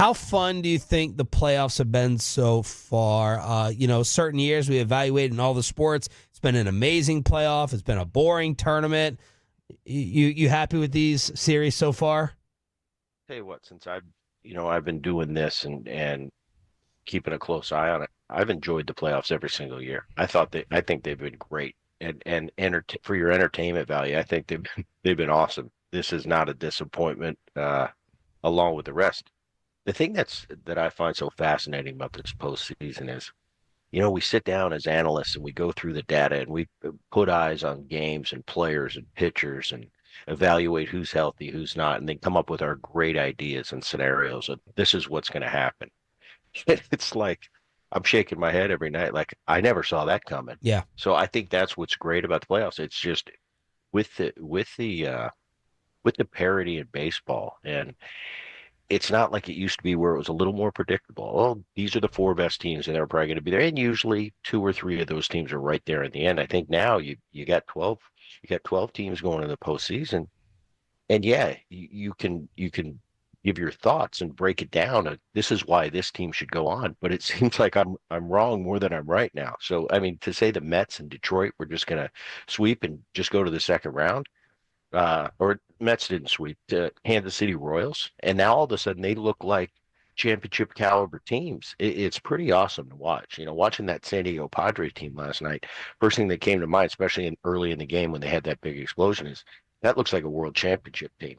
How fun do you think the playoffs have been so far? Certain years we evaluate in all the sports. It's been an amazing playoff. It's been a boring tournament. You happy with these series so far? Tell you what, since I've been doing this and keeping a close eye on it, I've enjoyed the playoffs every single year. I think they've been great, and for your entertainment value, I think they've been awesome. This is not a disappointment, along with the rest. The thing that I find so fascinating about this postseason is, we sit down as analysts and we go through the data and we put eyes on games and players and pitchers and evaluate who's healthy, who's not, and then come up with our great ideas and scenarios of this is what's going to happen. It's like I'm shaking my head every night, like I never saw that coming. Yeah. So I think that's what's great about the playoffs. It's just with the parity in baseball, and it's not like it used to be where it was a little more predictable. Oh, these are the four best teams, and they're probably going to be there. And usually, two or three of those teams are right there in the end. I think now you got 12, teams going in the postseason, and yeah, you can give your thoughts and break it down. This is why this team should go on. But it seems like I'm wrong more than I'm right now. So I mean, to say the Mets and Detroit were just going to sweep and just go to the second round, or Mets didn't sweep the Kansas City Royals, and now all of a sudden they look like championship caliber teams. It's pretty awesome to watch. Watching that San Diego Padres team last night, first thing that came to mind, especially early in the game when they had that big explosion, is that looks like a world championship team.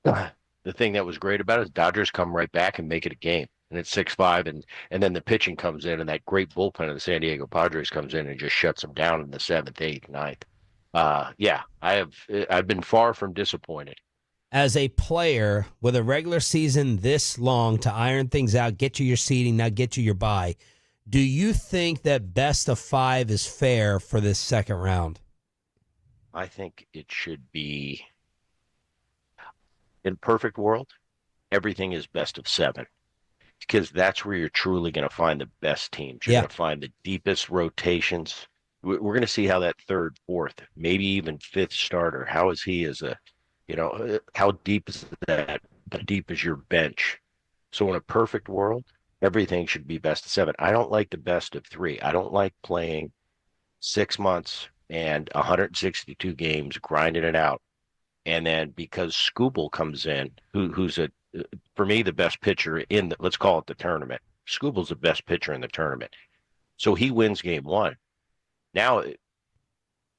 The thing that was great about it is Dodgers come right back and make it a game. And it's 6-5, and then the pitching comes in, and that great bullpen of the San Diego Padres comes in and just shuts them down in the seventh, eighth, ninth. Yeah, I've been far from disappointed. As a player with a regular season this long to iron things out, get you your seeding, now get you your bye, do you think that best of five is fair for this second round? I think it should be, in perfect world, everything is best of seven, because that's where you're truly going to find the best teams. You're Yeah. going to find the deepest rotations. We're going to see how that third, fourth, maybe even fifth starter, how is he as how deep is that? How deep is your bench? So in a perfect world, everything should be best of seven. I don't like the best of three. I don't like playing 6 months and 162 games, grinding it out. And then because Skubal comes in, who's for me, the best pitcher let's call it the tournament. Skubal's the best pitcher in the tournament. So he wins game one. Now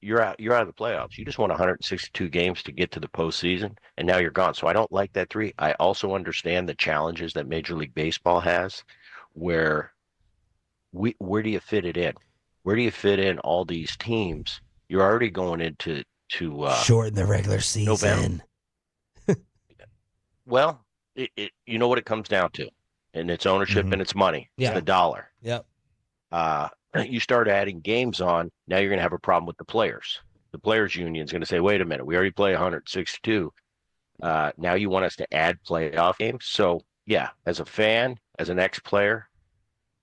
you're out of the playoffs. You just won 162 games to get to the postseason, and now you're gone. So I don't like that three. I also understand the challenges that Major League Baseball has, where where do you fit it in? Where do you fit in all these teams? You're already going into Shorten the regular November. season. Well, you know what it comes down to, and it's ownership and it's money. It's Yeah. the dollar. Yep. You start adding games on, now you're going to have a problem with the players. The players union is going to say, wait a minute, we already play 162. Now you want us to add playoff games. So yeah, as a fan, as an ex-player,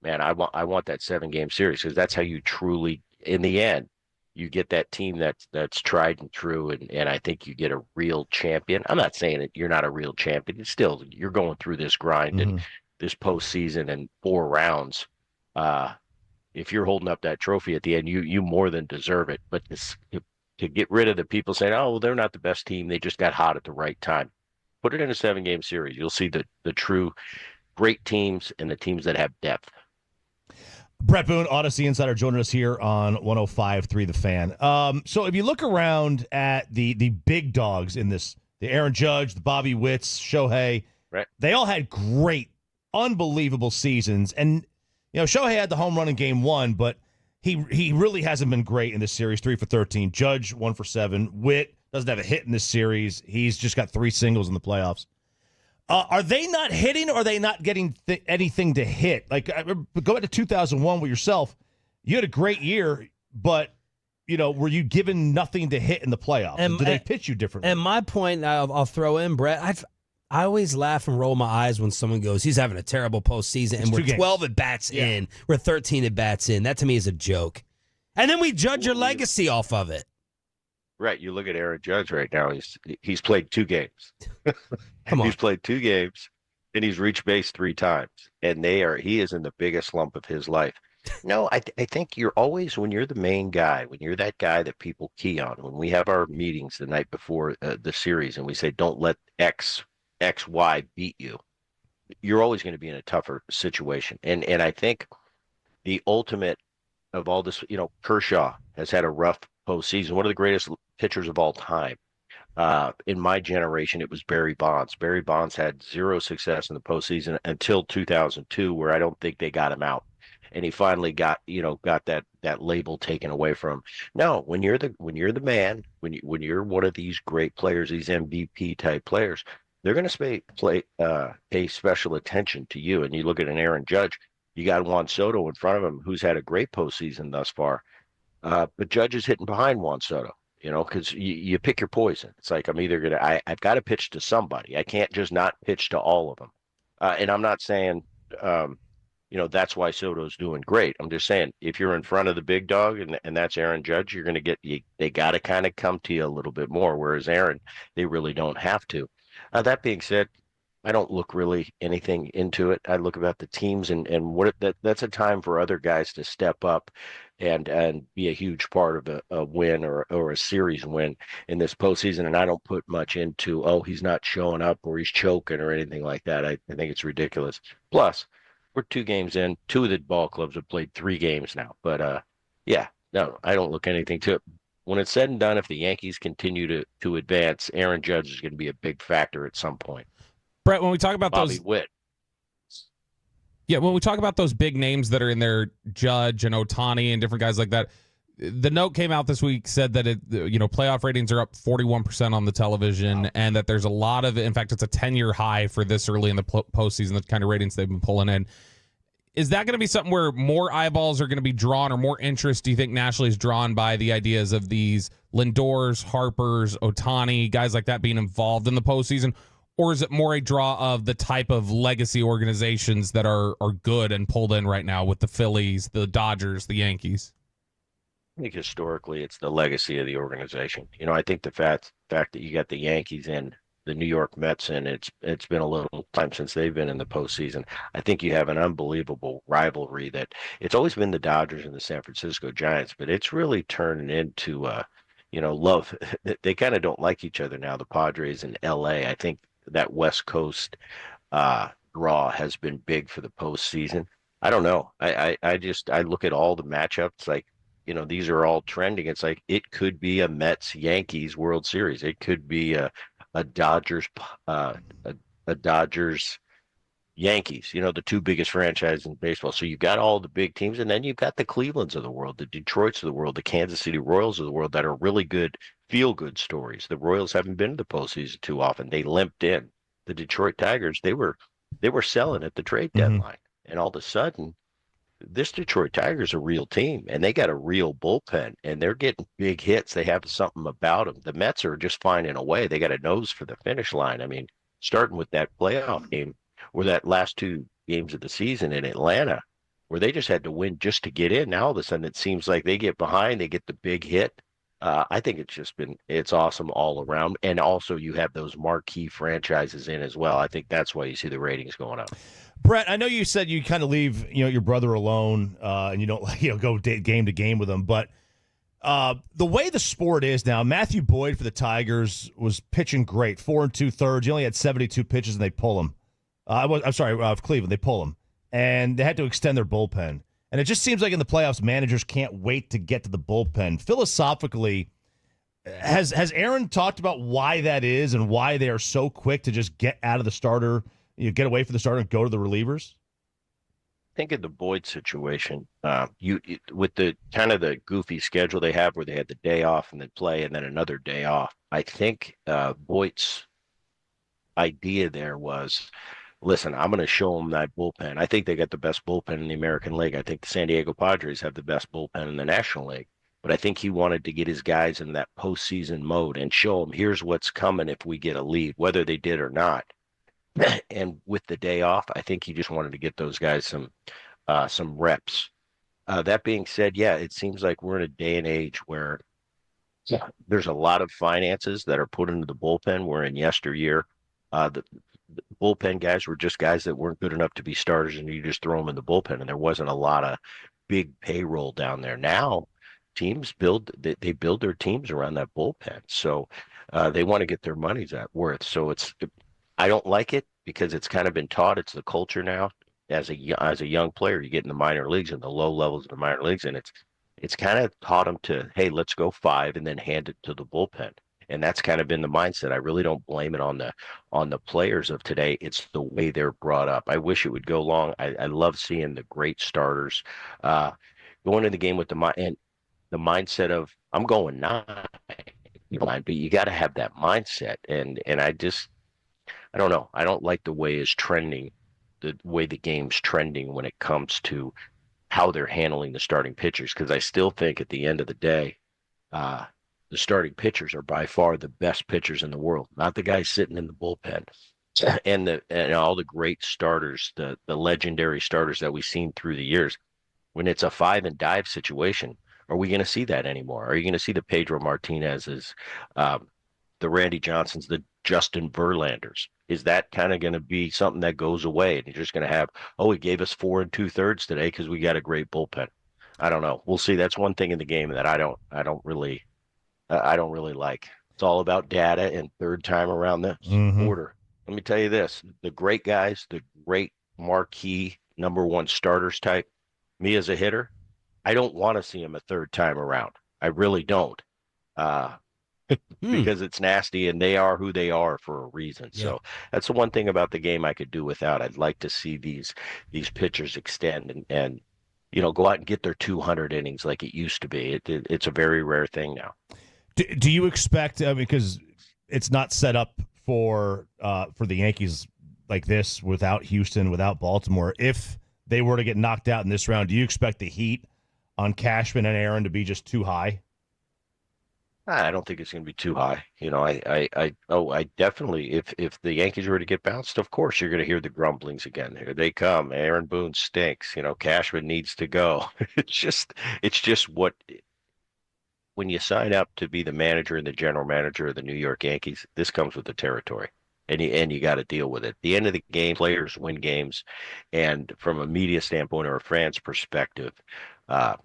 man, I want that 7-game series, because that's how you truly, in the end, you get that team that's tried and true, and I think you get a real champion. I'm not saying that you're not a real champion. It's still, you're going through this grind and this postseason and 4 rounds. If you're holding up that trophy at the end, you more than deserve it. But to get rid of the people saying, oh, well, they're not the best team, they just got hot at the right time. Put it in a 7-game series. You'll see the true great teams and the teams that have depth. Bret Boone, Audacy Insider, joining us here on 105.3 The Fan. So if you look around at the big dogs in this, the Aaron Judge, the Bobby Witts, Shohei, right, they all had great, unbelievable seasons. And Shohei had the home run in game 1, but he really hasn't been great in this series. 3 for 13. Judge 1 for 7. Witt doesn't have a hit in this series. He's just got 3 singles in the playoffs. Are they not hitting, or are they not getting anything to hit? Like, go back to 2001 with yourself. You had a great year, but were you given nothing to hit in the playoffs? Do they pitch you differently? And my point, I'll throw in, Brett. I always laugh and roll my eyes when someone goes, he's having a terrible postseason, and we're 12 at bats in, we're 13 at bats in. That to me is a joke. And then we judge your legacy off of it. Right. You look at Aaron Judge right now. He's played 2 games. Come on. He's played 2 games. and he's reached base 3 times, and he is in the biggest slump of his life. No, I think you're always, when you're the main guy, when you're that guy that people key on, when we have our meetings the night before the series and we say, don't let XY beat you, you're always going to be in a tougher situation. And I think the ultimate of all this, Kershaw has had a rough postseason, one of the greatest pitchers of all time. In my generation, it was Barry Bonds. Barry Bonds had zero success in the postseason until 2002, where I don't think they got him out, and he finally got that label taken away from him. No, when you're the man, when you're one of these great players, these MVP type players, they're going to pay special attention to you. And you look at an Aaron Judge, you got Juan Soto in front of him, who's had a great postseason thus far, but Judge is hitting behind Juan Soto. Because you pick your poison. It's like I've got to pitch to somebody. I can't just not pitch to all of them. And I'm not saying, that's why Soto's doing great. I'm just saying if you're in front of the big dog and that's Aaron Judge, you're going to they got to kind of come to you a little bit more. Whereas Aaron, they really don't have to. That being said, I don't look really anything into it. I look about the teams and that's a time for other guys to step up and be a huge part of a win or a series win in this postseason. And I don't put much into, he's not showing up or he's choking or anything like that. I think it's ridiculous. Plus, we're 2 games in. 2 of the ball clubs have played 3 games now. But yeah, no, I don't look anything to it. When it's said and done, if the Yankees continue to advance, Aaron Judge is going to be a big factor at some point. Brett, when we talk about Bobby Witt. Yeah, when we talk about those big names that are in there, Judge and Ohtani and different guys like that, the note came out this week, said that playoff ratings are up 41% on the television, and that there's a lot of, in fact, it's a 10-year high for this early in the postseason, the kind of ratings they've been pulling in. Is that going to be something where more eyeballs are going to be drawn, or more interest, do you think, nationally is drawn by the ideas of these Lindors, Harpers, Ohtani, guys like that being involved in the postseason? Or is it more a draw of the type of legacy organizations that are good and pulled in right now with the Phillies, the Dodgers, the Yankees? I think historically it's the legacy of the organization. I think the fact that you got the Yankees and the New York Mets in, it's been a little time since they've been in the postseason. I think you have an unbelievable rivalry that it's always been the Dodgers and the San Francisco Giants, but it's really turning into love. They kind of don't like each other now, the Padres and LA. I think that West Coast draw has been big for the postseason. I don't know. I look at all the matchups, like, these are all trending. It's like it could be a Mets Yankees World Series. It could be a Dodgers Dodgers Yankees, the 2 biggest franchises in baseball. So you've got all the big teams, and then you've got the Clevelands of the world, the Detroits of the world, the Kansas City Royals of the world that are really good, feel-good stories. The Royals haven't been to the postseason too often. They limped in. The Detroit Tigers, they were selling at the trade deadline. And all of a sudden, this Detroit Tigers are a real team, and they got a real bullpen, and they're getting big hits. They have something about them. The Mets are just finding a way. They got a nose for the finish line. I mean, starting with that playoff game, or that last 2 games of the season in Atlanta, where they just had to win just to get in. Now all of a sudden it seems like they get behind, they get the big hit. I think it's awesome all around. And also you have those marquee franchises in as well. I think that's why you see the ratings going up. Brett, I know you said you kind of leave your brother alone and you don't go game to game with him, but the way the sport is now, Matthew Boyd for the Tigers was pitching great, 4 2/3. He only had 72 pitches and they pull him. I'm sorry, Cleveland, they pull him. And they had to extend their bullpen. And it just seems like in the playoffs, managers can't wait to get to the bullpen. Philosophically, has Aaron talked about why that is and why they are so quick to just get out of the starter, get away from the starter and go to the relievers? Think of the Boyd situation. With the kind of the goofy schedule they have where they had the day off and then play and then another day off. I think Boyd's idea there was, listen, I'm going to show them that bullpen. I think they got the best bullpen in the American League. I think the San Diego Padres have the best bullpen in the National League. But I think he wanted to get his guys in that postseason mode and show them, here's what's coming if we get a lead, whether they did or not. And with the day off, I think he just wanted to get those guys some reps. That being said, yeah, it seems like we're in a day and age where there's a lot of finances that are put into the bullpen. We're in yesteryear. bullpen guys were just guys that weren't good enough to be starters, and you just throw them in the bullpen, and there wasn't a lot of big payroll down there. Now, teams they build their teams around that bullpen, so they want to get their money's worth. So I don't like it because it's kind of been taught. It's the culture now. As a young player, you get in the minor leagues and the low levels of the minor leagues, and it's kind of taught them to, hey, let's go five and then hand it to the bullpen. And that's kind of been the mindset. I really don't blame it on the players of today. It's the way they're brought up. I wish it would go long. I love seeing the great starters going into the game with the mindset of I'm going nine, but you got to have that mindset. And I don't know. I don't like the way the way the game's trending when it comes to how they're handling the starting pitchers, because I still think at the end of the day, the starting pitchers are by far the best pitchers in the world, not the guys sitting in the bullpen. And all the great starters, the legendary starters that we've seen through the years. When it's a five and dive situation, are we going to see that anymore? Are you going to see the Pedro Martinez's, the Randy Johnsons, the Justin Verlanders? Is that kind of going to be something that goes away, and you're just going to have, oh, he gave us 4 2/3 today because we got a great bullpen? I don't know. We'll see. That's one thing in the game that I don't really like. It's all about data and third time around the order. Let me tell you this: the great guys, the great marquee number one starters type, me as a hitter, I don't want to see him a third time around. I really don't. Because it's nasty, and they are who they are for a reason. Yeah. So that's the one thing about the game I could do without. I'd like to see these pitchers extend and go out and get their 200 innings like it used to be. It's a very rare thing now. Do you expect, because it's not set up for the Yankees like this without Houston, without Baltimore, if they were to get knocked out in this round, do you expect the heat on Cashman and Aaron to be just too high? I don't think it's going to be too high. I definitely, if the Yankees were to get bounced, of course you're going to hear the grumblings again. Here they come. Aaron Boone stinks. Cashman needs to go. It's just what, when you sign up to be the manager and the general manager of the New York Yankees, this comes with the territory, and you got to deal with it. At the end of the game, players win games, and from a media standpoint or a fan's perspective,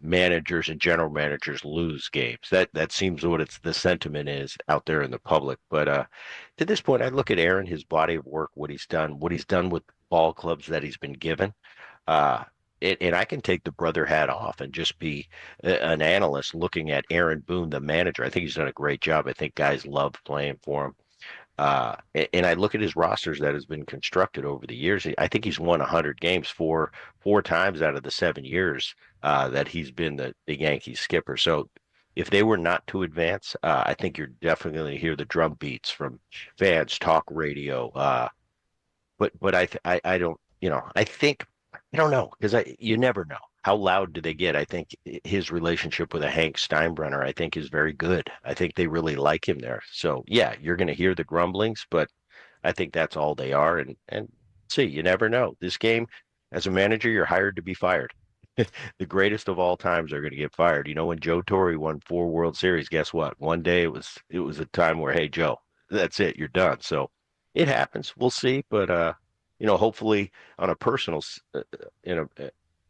managers and general managers lose games. That seems what the sentiment is out there in the public. But to this point, I look at Aaron, his body of work, what he's done with ball clubs that he's been given. And I can take the brother hat off and just be an analyst looking at Aaron Boone, the manager. I think he's done a great job. I think guys love playing for him. And I look at his rosters that has been constructed over the years. I think he's won 100 games four times out of the 7 years that he's been the Yankees skipper. So if they were not to advance, I think you're definitely going to hear the drum beats from fans, talk radio. But I don't, I don't know, because you never know. How loud do they get? I think his relationship with a Hank Steinbrenner, I think, is very good. I think they really like him there. So, yeah, you're going to hear the grumblings, but I think that's all they are. And see, you never know. This game, as a manager, you're hired to be fired. The greatest of all times are going to get fired. When Joe Torre won 4 World Series, guess what? One day it was a time where, hey, Joe, that's it. You're done. So it happens. We'll see. But, hopefully on a personal,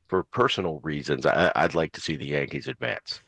for personal reasons, I'd like to see the Yankees advance.